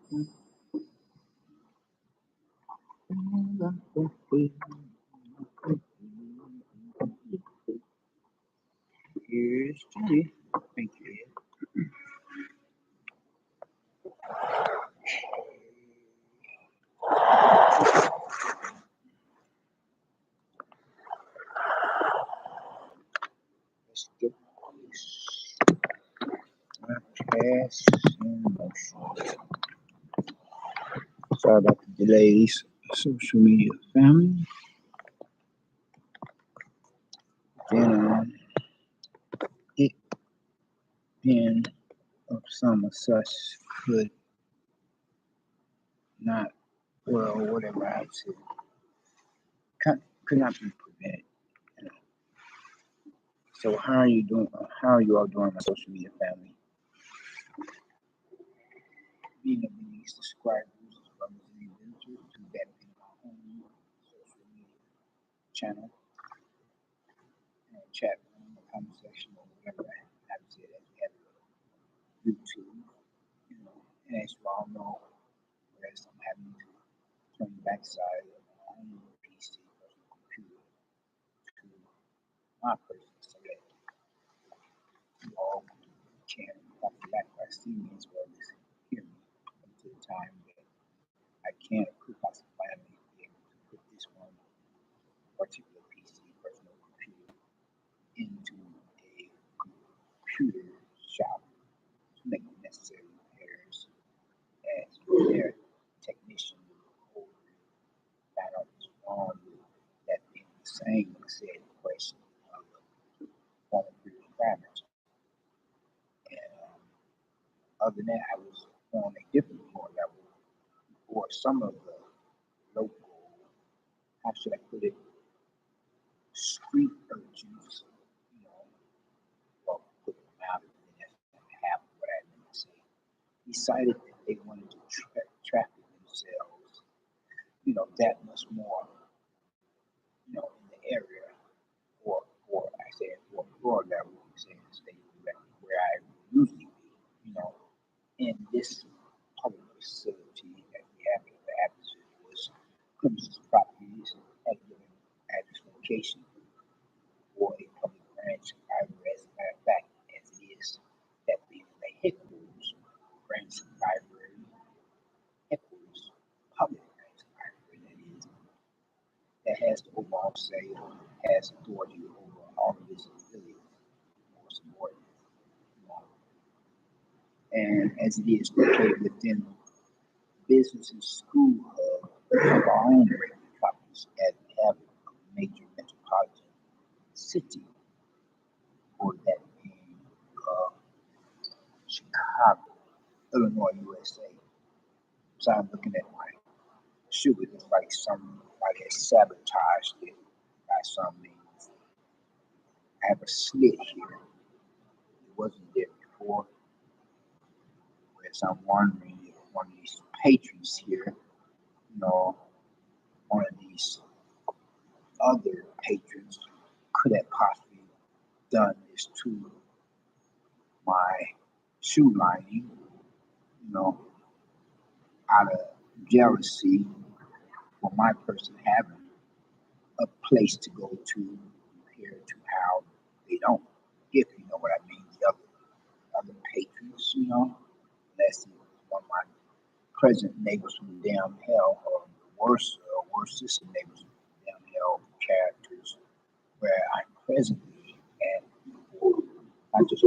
Here's Jenny. Thank you. Let's get this podcast in motion. Sorry about the delays. Social media family. Then it being of some such could not, well, whatever I said, could not be prevented. You know. So how are you doing? How are you all doing, my social media family? Being of these subscribers from the individual to that being my own social media channel and chat room, or conversation, or whatever I have said as we have YouTube, you know, and as you all know, whereas I'm having to turn the backside of my own PC, personal computer, to my person so that you all can hopefully likewise see me as well as hear me until the time that I can could possibly finally be able to put this one particular PC, personal computer, into a computer shop to make the necessary repairs as their technician will find out what's wrong with that being the same said question of the former previous environment. And other than that, I was on a different floor level for some of the local, how should I put it, street urchins, you know, well, put them out, and that's half of what I meant to say, decided that they wanted to traffic themselves, you know, that much more, you know, in the area, or I said, for floor level, saying the state where I usually be, you know, in this public facility that we have in the atmosphere was premises properties at a given address location or a public branch, either as a matter of fact, as it is that being the headquarters, branch library, headquarters, public branch library, that is, that has the overall say, has authority over all of its affiliates or subordinates. You know. And as it is located within business and school hub of our own great metropolis, as we have a major metropolitan city, or that being uh, Chicago, Illinois, USA. So I'm looking at my shoe. It looks like somebody has sabotaged it by some means. I have a slit here. It wasn't there before. Whereas I'm wondering if one of these patrons here, you know, one of these other patrons could have possibly done this to my shoe lining, you know, out of jealousy for my person having a place to go to compared to how they don't. If you know what I mean, the other patrons, you know, unless it was one of my present neighbors from down hell, or the worstest of neighbors from down hell characters, where I'm presently at, or not just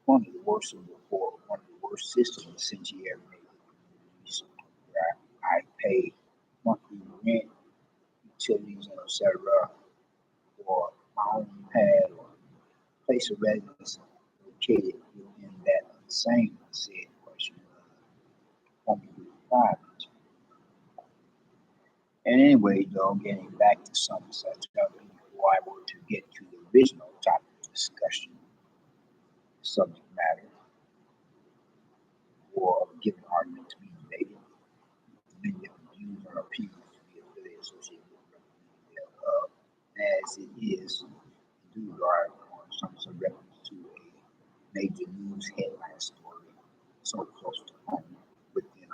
one of the worst of the four, one of the worst systems since you ever made communities where I pay monthly rent, utilities, and etc. for my own pad or place of residence located within that same said question of home requirements. And anyway, though, getting back to some such before I were to get to the original topic of discussion, subject matter, or a given argument to be debated, many different views or opinions to be affiliated associated with thereof, as it is in due regard on some reference to a major news headline story so close to home within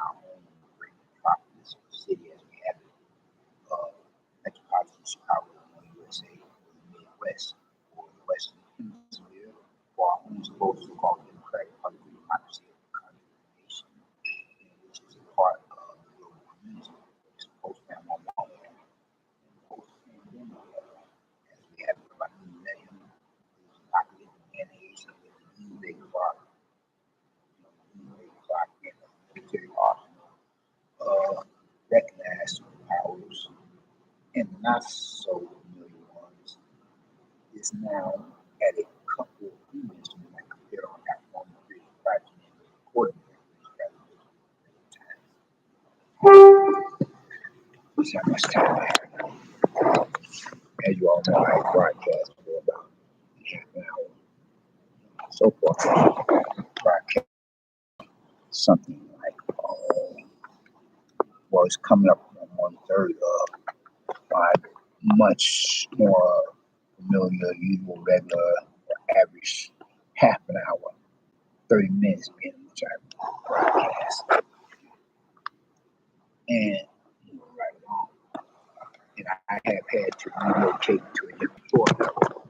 not so familiar ones is now at a couple of units when I compare on that one degree project and recording times. See how much time I have now. As you all know, I broadcast for about half an hour. So far, broadcast something like, well, it's coming up on 1/3 of my much more familiar, usual, regular, or average half an hour, 30 minutes being which I broadcast. And right along, and I have had to relocate to a different floor level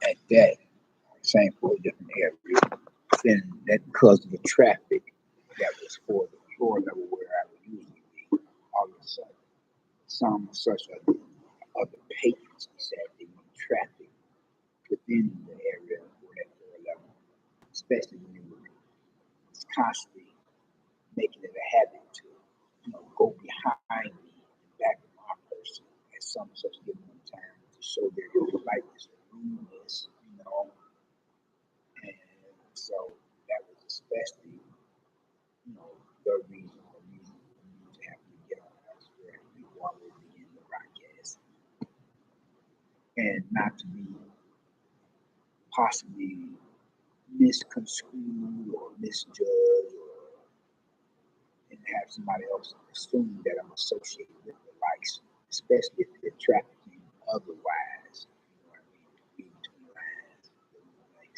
at that, same for a different area. Then that because of the traffic that was for the floor level where I would usually be, all of a sudden, some such other patrons said they need traffic within the area for that floor level, especially when they were constantly making it a habit to, go behind me and back of my person at some such given time to show their politeness or rudeness, and so that was especially, the reason for me to have to get on elsewhere before I would begin the broadcast, and not to be possibly misconstrued or misjudged, or and have somebody else assume that I'm associated with the likes, especially if they're trafficking otherwise. You know what I mean? Read between the lines, like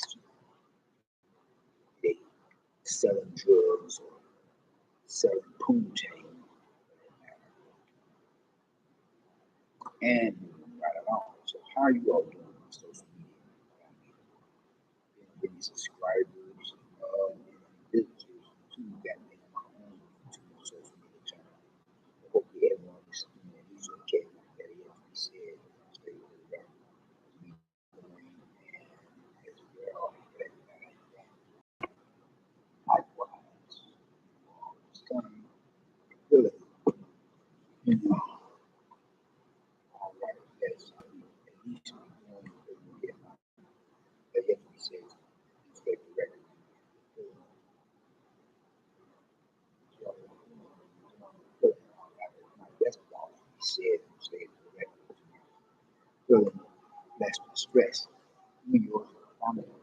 they selling drugs or selling poontang, and right along. So how are you all doing on social media? Any subscribers, any visitors to that name, my own YouTube social media channel. Hopefully everyone is at least okay with that. It has to be said, stay with it up. We doing and as well that likewise. It's kind of good. You know, all right, yes, at least we're doing what we get. That has to be said, stay correct. My best thought he said and stayed correct. Feeling less stress. New York, family, and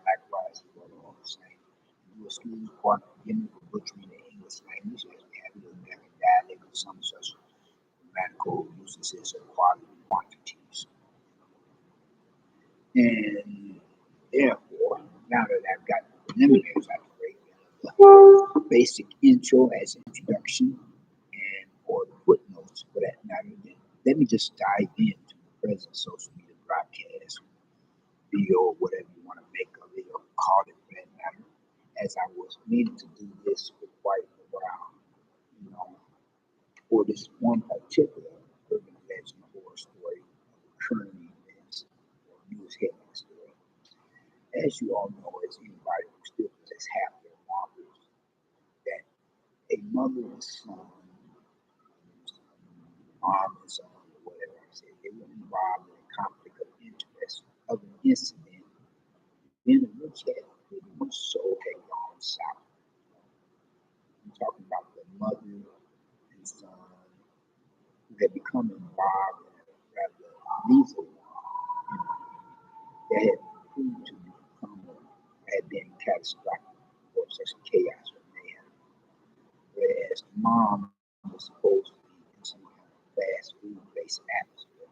likewise, you all the same. You excuse part of beginning for butchering the English language as we have the American dialect of some such grammatical usages of quality quantities. And therefore, now that I've got the preliminaries out of the way, the basic intro as introduction and or footnotes for that matter, let me just dive into the present social media broadcast, video, whatever you want to make of it or call it for that matter, as I was meaning to do this for quite a while, for this one particular urban legend or story of current events or news headline story. As you all know, as anybody who still possesses half their marbles, that a mother and son, mom and son, or whatever I said, they were involved in a conflict of interest of an incident in which had pretty much so had gone south. I'm talking about the mother and son who had become involved in a rather lethal that had proved to become had been catastrophic for such chaos or mayhem. Whereas the mom was supposed to be in some kind of fast food based atmosphere,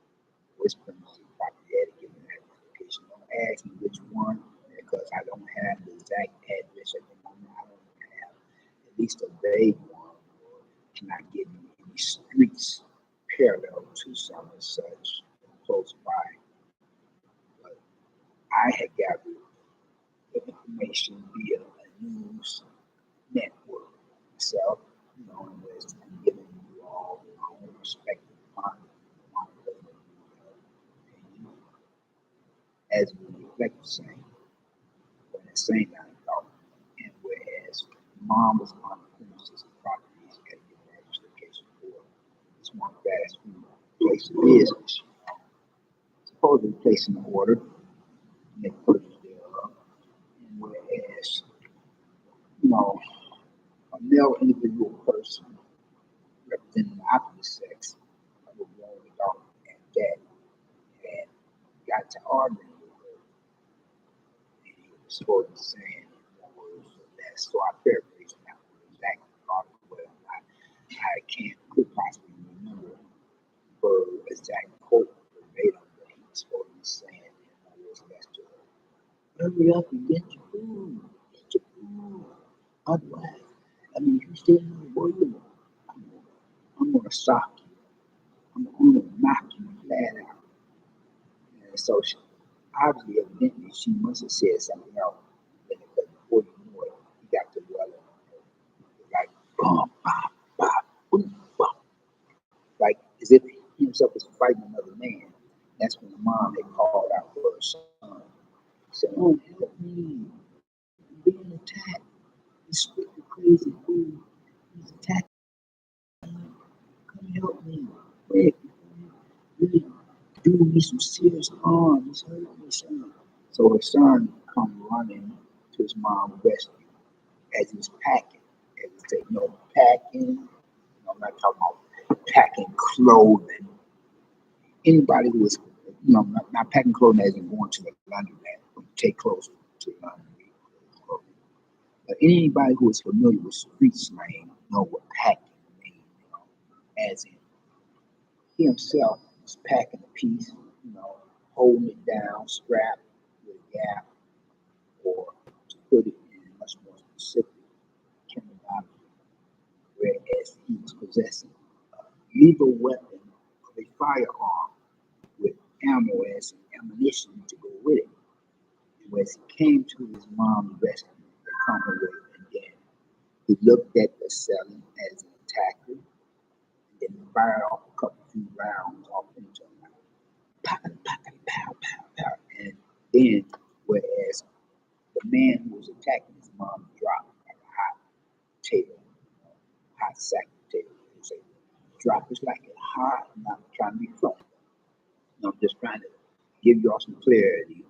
whispering to the property etiquette in that location. Don't ask me which one because I don't have the exact address at the moment. I don't have at least a vague one. Cannot give you any streets parallel to some as such close by. But I had gathered the information via a news network itself, and I'm giving you all my own perspective on opinion as we reflect the same, when the same line of thought. And whereas mom was on the premises of properties at the largest location for this one fast business. Supposedly placing an order, and they purchase thereof. And whereas, you know, a male individual person representing the opposite sex of a grown adult and that had got to arguing with her, and he was supposedly saying more words than that. So I paraphrased that exactly well. I could possibly remember her exact quote verbatim, but he was supposed to be saying in words less to her. Hurry up and get your food. Get your food. Otherwise, if you stay in the word, I'm gonna sock you. I'm gonna knock you flat out. And so obviously, evidently, she must have said something else. Because before you know it, he got to dwelling like bum, bop, bop, boom, bop. Like as if he himself was fighting another man. That's when the mom had called out for her son. He said, "Oh, help me. I'm being attacked. This stupid, crazy fool. He's attacking me. Come help me. Quick. Really doing me some serious harm. He's hurting me, son." So her son come running to his mom's rescue as he was packing. As he said, packing. I'm not talking about packing clothing. Anybody who is, not packing clothing as in going to the laundromat when you take clothes to the laundry. But anybody who is familiar with street slang know what packing means. As in he himself was packing a piece, holding it down, strapped with a gap, or to put it in much more specific terminology, whereas he was possessing a lethal weapon of a firearm with ammo as ammunition to go with it. And as he came to his mom's rescue, they come away again. He looked at the assailant as an attacker, and then he fired off a couple few rounds off into him. Pow, pow, pow, pow, pow. And then, whereas the man who was attacking his mom dropped like a hot potato, hot sack potato. They say, drop is like it hot. I'm not trying to be funny. I'm just trying to give y'all some clarity.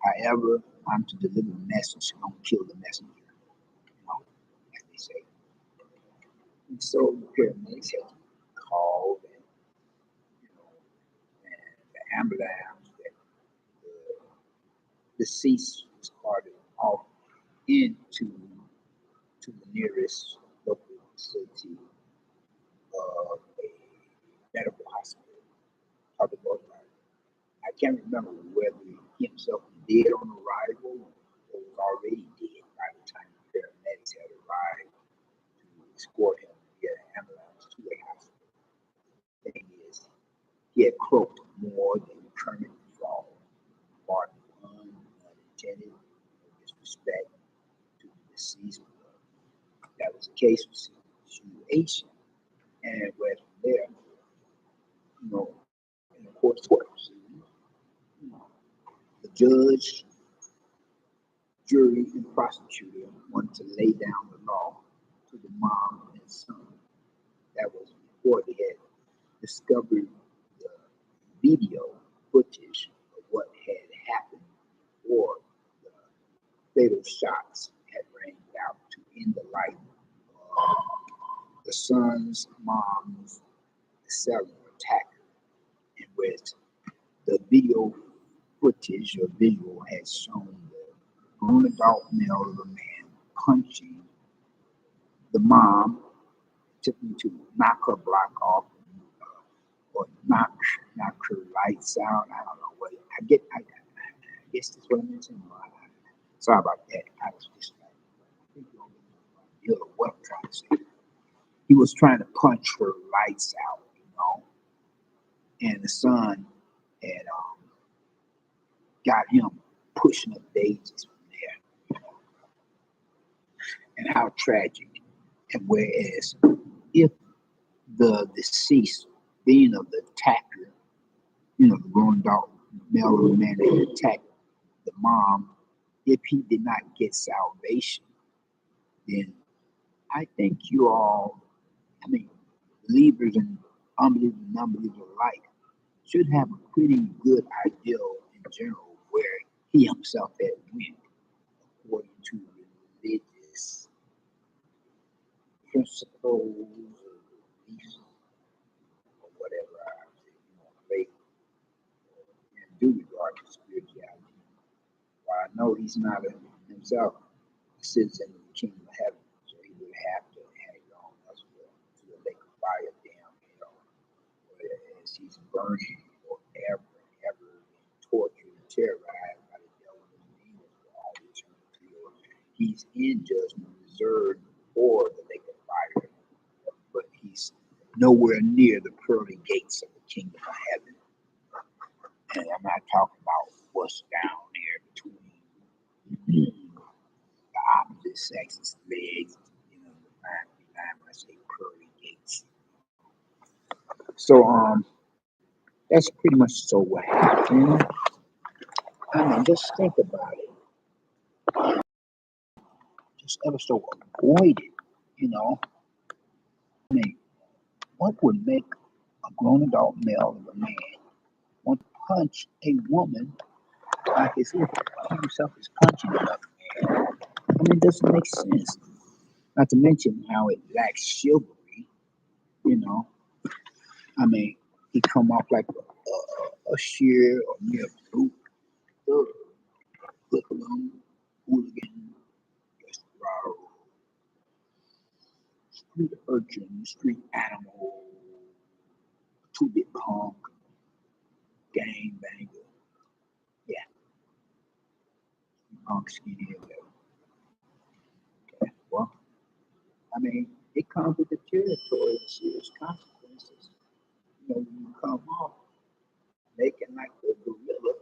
However, I'm to deliver the message, don't kill the messenger. As they say. And so the paramedics had called, and the ambulance that the deceased was carted off into to the nearest local facility of a medical hospital. I can't remember whether he himself was dead on arrival or was already dead by the time the paramedics had arrived to escort him via ambulance to a hospital. The thing is, he had croaked more than Kermit the Frog. Part one, unintended, no disrespect to the deceased. That was the case with situation. And where from there, in the court the judge, jury, and prosecutor wanted to lay down the law to the mom and son. That was before they had discovered the video footage of what had happened or the fatal shots had rang out to end the life of the son's mom's assailant or attacker, in which the video footage or visual had shown the grown adult male of a man punching the mom, attempting to knock her block off or knock her lights out. I don't know what I get. I guess that's what I mentioned. Sorry about that. I was just like, I think you know what I'm trying to say. He was trying to punch her lights out, and the son had got him pushing up daisies from there. And how tragic. And whereas if the deceased, being of the attacker, the grown adult male or man that attacked the mom, if he did not get salvation, then I think believers in unbelievers and non-believers alike, should have a pretty good idea in general where he himself had went according to religious principles or beliefs or whatever faith and do regard to spirituality. While I know he's not himself a citizen of the kingdom of heaven, so he would have to hang on us to the lake of fire, damn hell, as he's burning forever and ever, being tortured and terrorized by the devil and the demons for all eternity. Or he's in judgment reserved for the lake of fire, but he's nowhere near the pearly gates of the kingdom of heaven. And I'm not talking about what's down there between the opposite sex's legs, behind when I say pearly gates. So that's pretty much so what happened. I mean, just think about it. Just ever so avoid it, you know. I mean, what would make a grown adult male of a man want to punch a woman like as if he himself is punching another man? I mean, it doesn't make sense. Not to mention how it lacks chivalry, you know. I mean, he come off like a sheer or mere brute, hoodlum, hooligan, desperado, street urchin, street animal, two-bit punk, gang banger. Yeah, punk skinny or whatever. Okay, well, I mean, it comes with the territory and serious consequences. You know, when you come off making like a gorilla,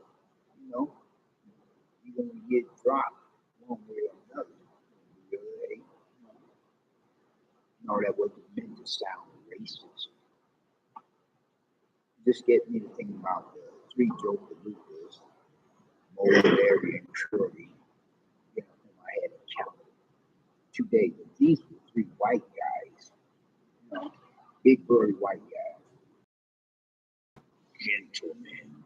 you know, you're gonna get dropped one way or another. Really, no, that wasn't meant to sound racist. Just get me to think about the three Joker Lucas, Mo, Larry, and Curry. You know, whom I had encountered today. But these were three white guys, you know, big burly white guys, gentlemen,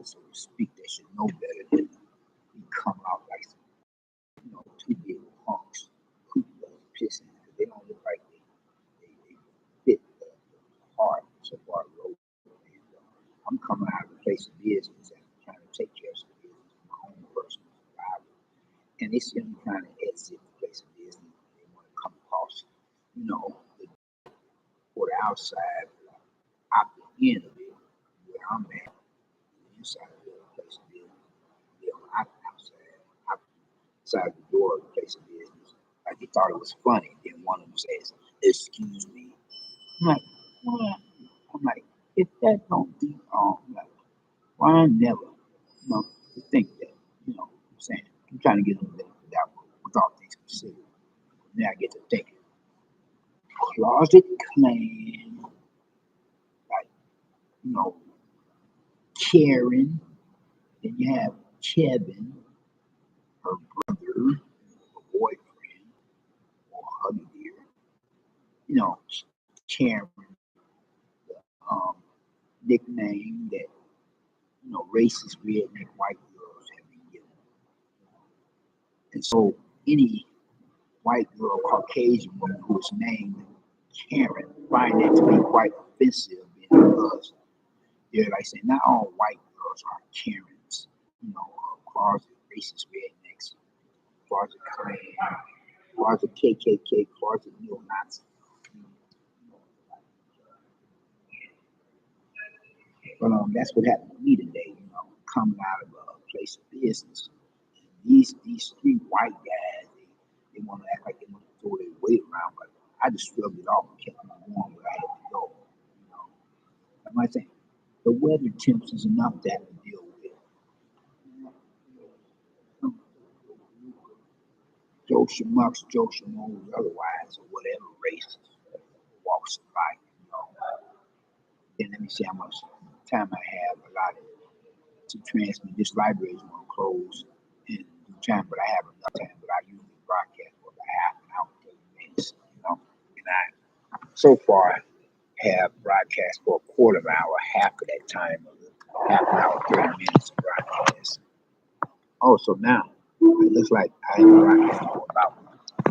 so to speak. They should know better than we come out like some, two big punks, hoodlums, pissing. They don't look like they fit the part so far low. I'm coming out of a place of business and trying to take care of some business for my own personal survival. And they see me trying to exit the place of business. They want to come across, the, or the outside, out the end of it, where I'm at, the inside of the place of business. Outside the door of the place of business. Like they thought it was funny. Then one of them says, "Excuse me." I'm like, what? I'm like, if that don't be I'm like, why I never, to think that, I'm saying, I'm trying to get them that with all things considered. Now I get to thinking, closet clan, like, you know, Karen, then you have Kevin, her brother, her boyfriend, or hubby dear, Karen, the nickname that, racist redneck white girls have been given. And so any white girl, Caucasian woman who is named Karen, find that to be quite offensive because they're like saying not all white girls are Karens, closet racist rednecks, closet Klan, closet KKK, closet neo-Nazi. But that's what happened to me today, coming out of a place of business. These three white guys, they want to act like they want to throw their weight around, but I just shrugged it off and kept on going where I had to go. I'm like saying, the weather temps is enough to have to deal with. Joe Schmucks, Joe Schmoes, otherwise, or whatever race walks of life. Then let me see how much time I have allotted to transmit. This library is going to close in due time, but I have enough time. But I usually broadcast for about half an hour, 30 minutes, And I, so far, have broadcast for a quarter of an hour, half of that time, half an hour, 30 minutes of broadcast. Oh, so now it looks like I have broadcast for about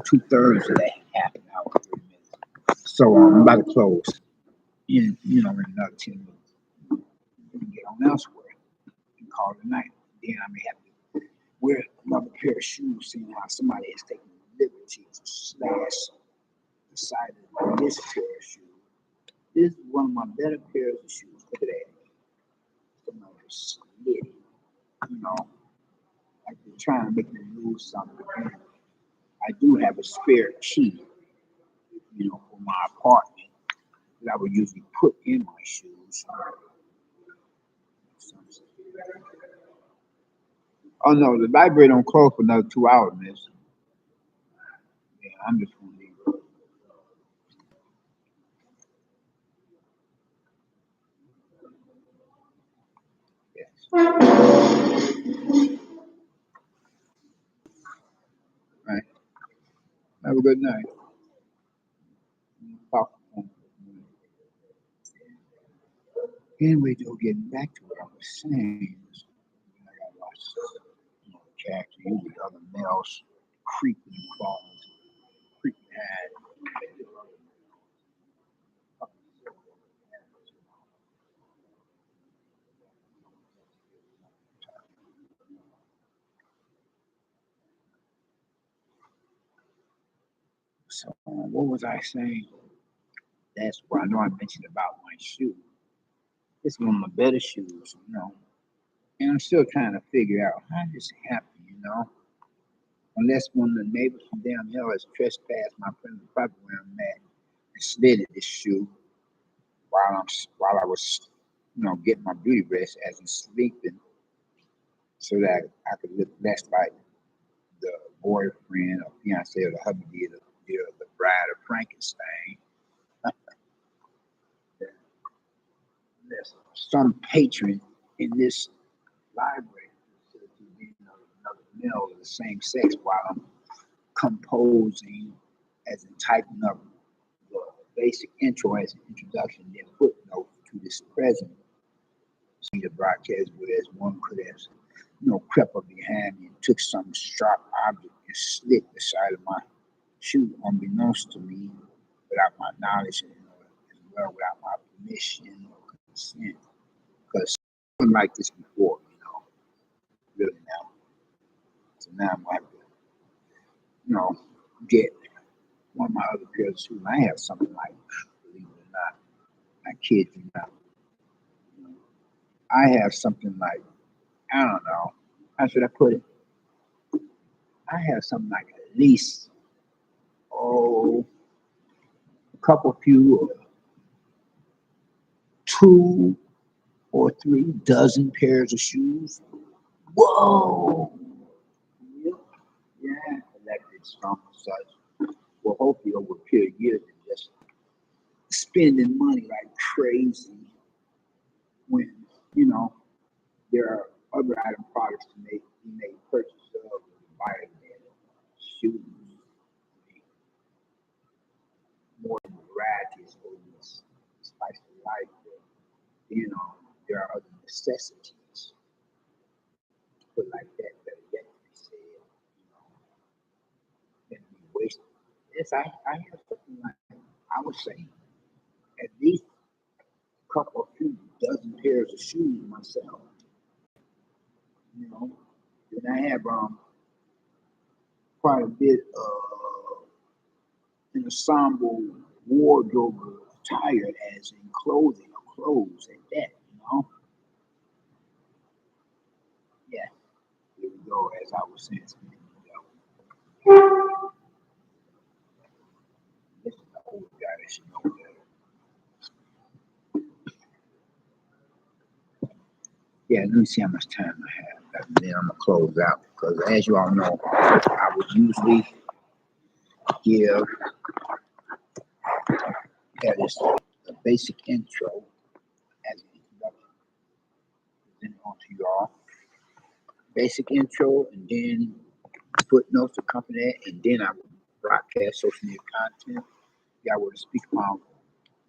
2/3 of that half an hour, 30 minutes. So I'm about to close in, in another 10 minutes. And get on elsewhere and call it a night. Then I may have to wear another pair of shoes, seeing how somebody has taken the liberty to slash the side of this pair of shoes. This is one of my better pairs of shoes. Look at that. Somebody slid it. Like they're trying to make me lose something. I do have a spare key, for my apartment that I would usually put in my shoes. Oh no, the library don't close for another 2 hours, miss. Yeah, I'm just gonna leave it. Yes. Right. Have a good night. Talk. Anyway, though, getting back to what I was saying, I got lost. Cats, usually other males creeping and crawling, creeping at. So, what was I saying? That's where I know I mentioned about my shoe. It's one of my better shoes. And I'm still trying to figure out how this happened. Unless one of the neighbors from down the hill has trespassed my friend's property where I'm at and slid this shoe while I was, getting my beauty rest as I'm sleeping, so that I could look less like the boyfriend or fiance or the hubby of the bride of Frankenstein. There's some patron in this library facility being another male of the same sex while I'm composing, as in typing up the basic intro as an introduction, then footnote to this present. See the broadcast where as one could have, crept up behind me and took some sharp object and slit the side of my shoe unbeknownst to me without my knowledge and as well without my permission or consent. Because something like this before, really now. So now I'm gonna have to, get one of my other pairs of shoes. I have something like, believe it or not, I kid you not. I have something like, I don't know, how should I put it? I have something like at least, a couple few, 2 or 3 dozen pairs of shoes. Whoa! Yep. Yeah, collected some such. Well, hopefully over a period of years and just spending money like crazy when, you know, there are other item products to be made purchase of vitamin shoes, more varieties for this spice of life. There are other necessities, put like that are yet to be said, and be wasted. Yes, I have something like, I would say, at least a couple, a few dozen pairs of shoes myself. You know, then I have quite a bit of an ensemble wardrobe attire as in clothing or clothes at that. Yeah, here we go. As I was saying, this is the old guy that should know better. Yeah, let me see how much time I have. And then I'm gonna close out because, as you all know, I would usually give this a basic intro as an introduction, present it on to you all. Basic intro, and then footnotes to accompany that, and then I would broadcast social media content. Yeah, I would speak about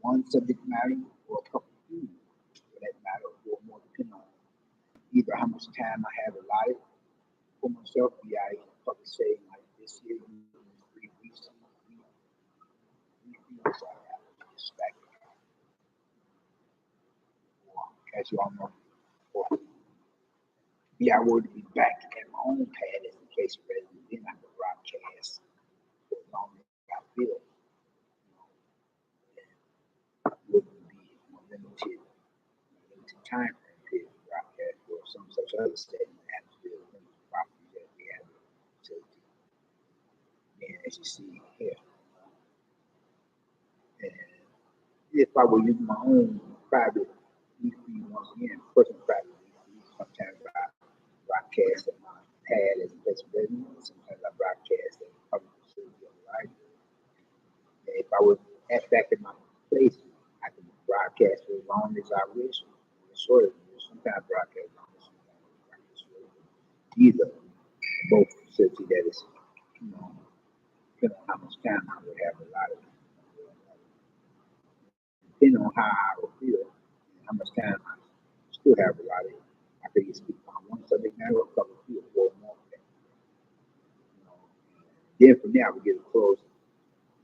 one subject matter or a couple of few for that matter, or more depending on either how much time I have allotted for myself, be I in a public setting like this here, 3 weeks, I have this back, or as you all know, or be I were to be back at my own pad as the case resident, then I could broadcast for as long as I feel, wouldn't be limited time frame period to broadcast or some such other setting that atmosphere limited properties that we have to, and as you see here. And if I were using my own private feed once again, personal private feed, sometimes I broadcast at my pad as a place of residence, sometimes I broadcast at a public facility on the library. And if I was back at my place, I could broadcast for as long as I wish, or as short as I wish. Sometimes broadcast long, sometimes broadcast short. Either both facility that is, depending on how much time I would have allotted. Depending on how I would feel and how much time I still have allotted, I could either speak on one subject matter or a couple of few or more. Then from there, I would get a close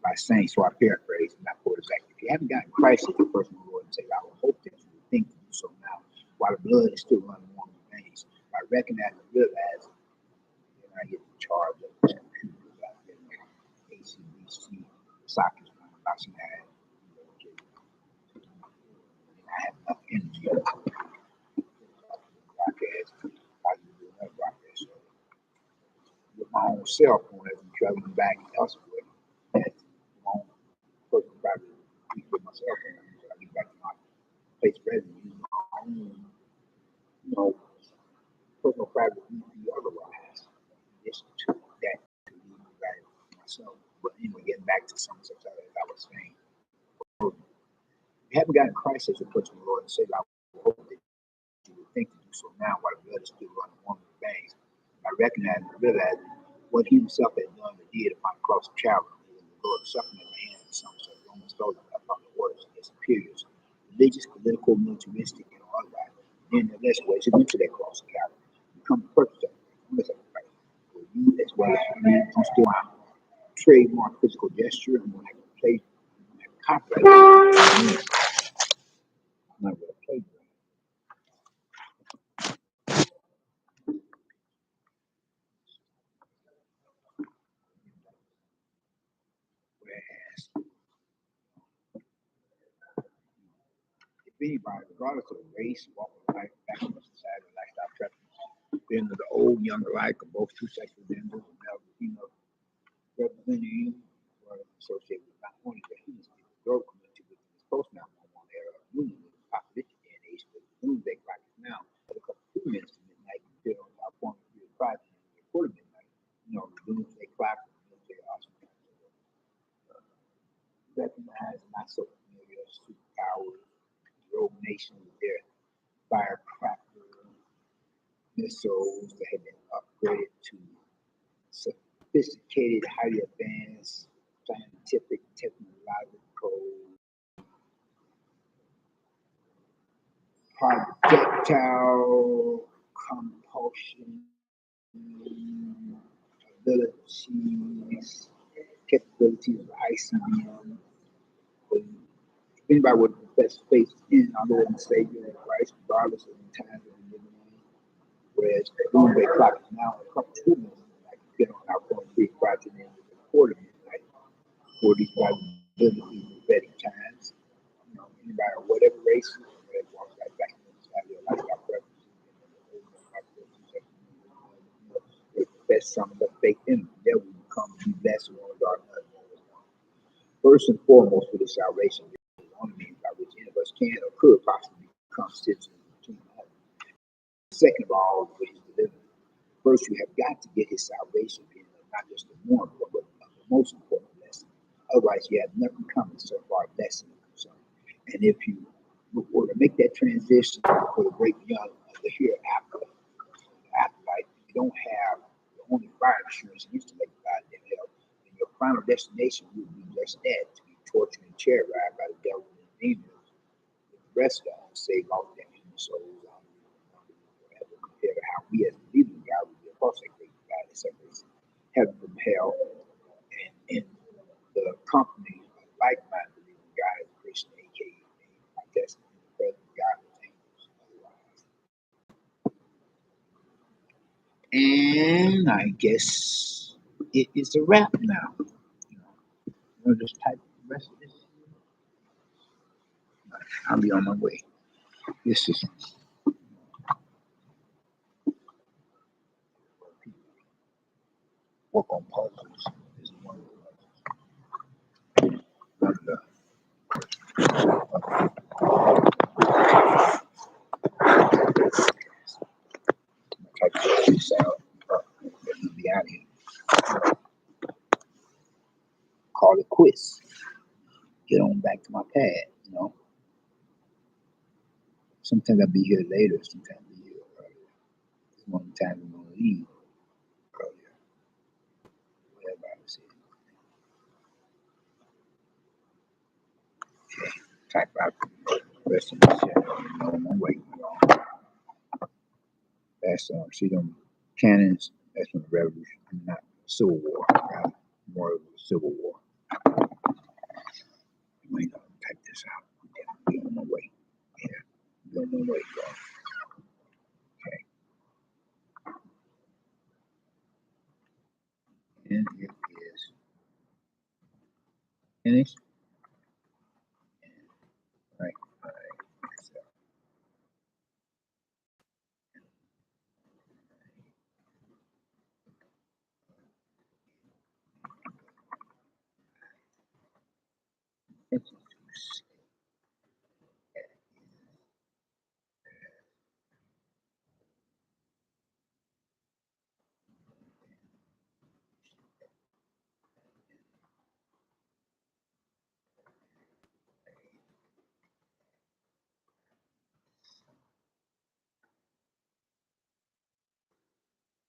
by saying, so I paraphrase and I quote exactly. If you haven't gotten Christ as your personal Lord and Savior, I would hope that you would think to do so now, while the blood is still running warm in your veins. By recognizing and realizing, then I get the charge of the computers out there, ACDC, sockets, boxing hat. I have enough energy to broadcast. I can do another broadcast show with my own cell phone as I'm traveling back elsewhere. That's my own personal private with my cell phone. So I get back to my place of residence using my own, personal private VP otherwise. Just to that to be right myself. But anyway, getting back to some such as I was saying. If you haven't gotten Christ as your personal Lord and Savior, I hope that you would think to do so now while the blood is still running warm in your veins. By recognizing and realizing what he himself had done and did upon the cross of Calvary, and the Lord suffering at the hands of some such Roman soldiers upon the orders of their superiors, religious, political, militaristic, and otherwise. Then the less ways he went to that cross of Calvary, become the perfect sacrifice. For you as well as for me, don't steal my trademark physical gesture. I'm going to play copyright. I'm not going to play. Whereas, if anybody, regardless of race, walk of life, background, society, lifestyle preference, being of the old, young alike, or both two sexual genders, or male or female, representing or associated with not only the human species, growth community within this post-911 era of union with the apocalyptic day and age where the doomsday clock is now at a couple 2 minutes to midnight compared on our point of view of Friday and a quarter midnight. The doomsday clock and the military awesome recognize not so familiar superpowers, rogue nations with their firecracker missiles that have been upgraded to sophisticated, highly advanced scientific, technological, projectile compulsion abilities, capabilities of ICBM. If anybody would best faith in our Lord and Savior in Christ, regardless of the times that we live in, whereas the doomsday clock is now a couple 2 minutes, like depending on how far we project in the quarter midnight, for these guys living these prophetic times. Anybody of whatever race, whatever walks like back in the society, or lifestyle preferences, best sums up faith in them. There will become the best ones are none. First and foremost, for the salvation, is the only means by which any of us can or could possibly become citizens of the kingdom of heaven. Second of all, which is deliverance. First, you have got to get his salvation, being not just the one, but the most important lesson. Otherwise, you have nothing coming so far as blessing is concerned. And if you were to make that transition for the great beyond of the hereafter, afterlife, you don't have the only fire insurance and used to make God in hell, and your final destination would be just that, to be tortured and terrorized by the devil name is. The rest of them say about their human souls, whatever, compared to how we as believing God would be a perfect God that separates heaven from hell, and in the company of like-minded believing God is Christian, aka contesting in the presence of God with angels otherwise. And I guess it is a wrap now. I'll just type the rest of this. I'll be on my way. This is work on puzzles. This is one of the type of this out. Be out of here. Call it quits. Get on back to my pad. Sometimes I'll be here later, sometimes I'll be here earlier. One time I'm gonna leave earlier. Whatever I was saying. Okay. Type out the rest of the shit. On my way. That's see them cannons, that's from the revolution, not Civil War, right? More of the Civil War. You might not type this out. Yeah, be on my way. Yeah, be on my way, bro. Okay. And it is finished. Right. All right. So, it's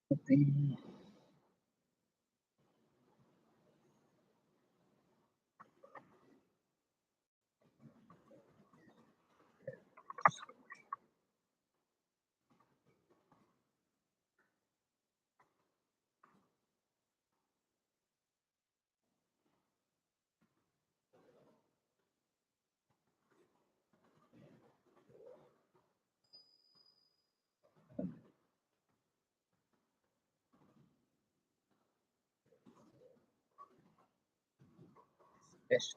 something. Yes.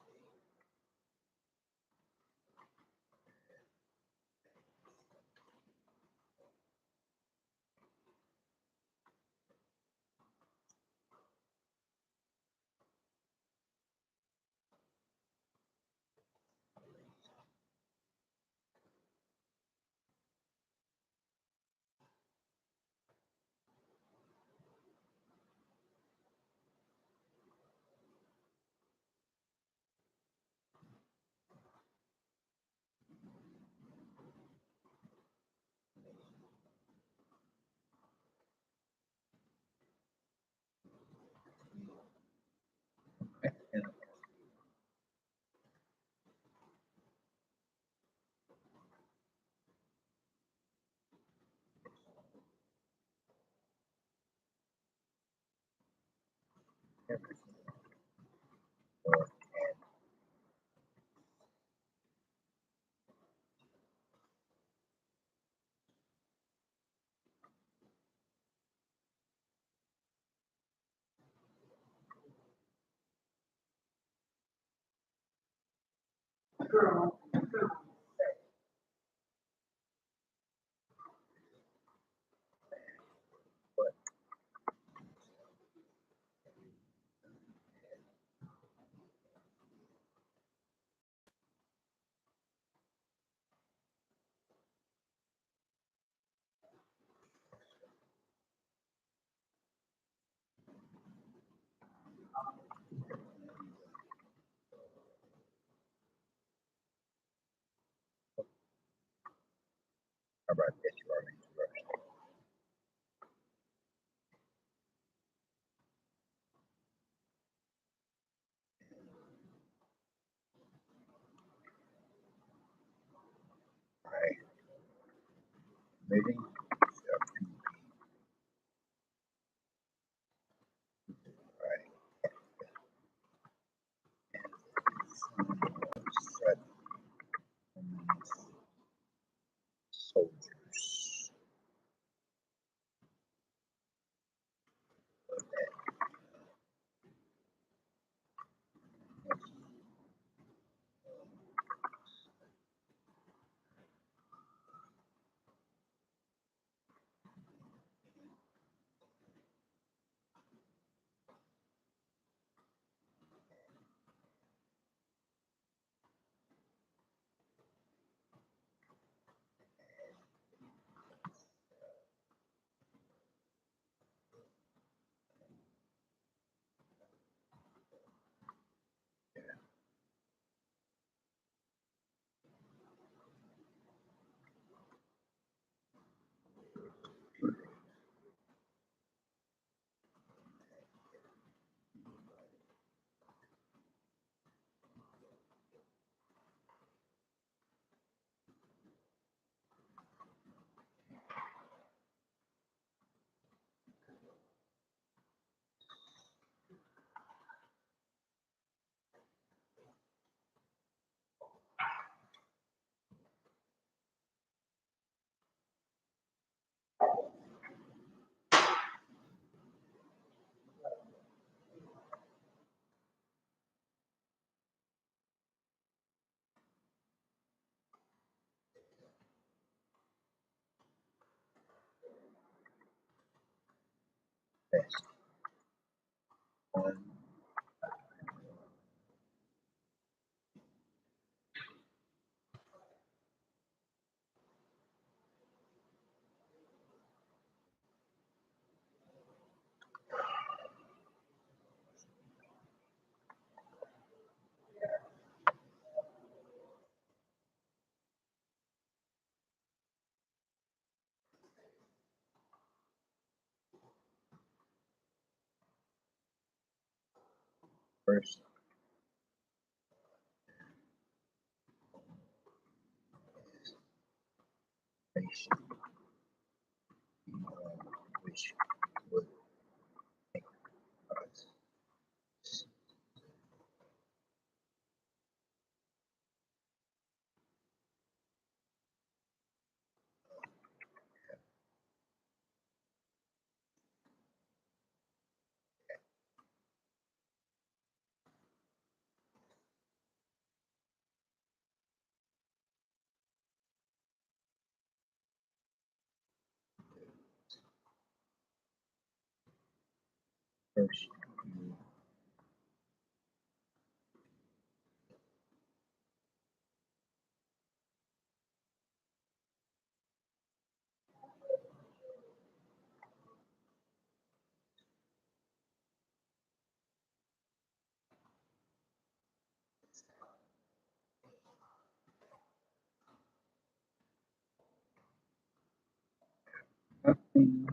All right. Yes, you are. Living right soldiers. Best one first nation which would make us first nothing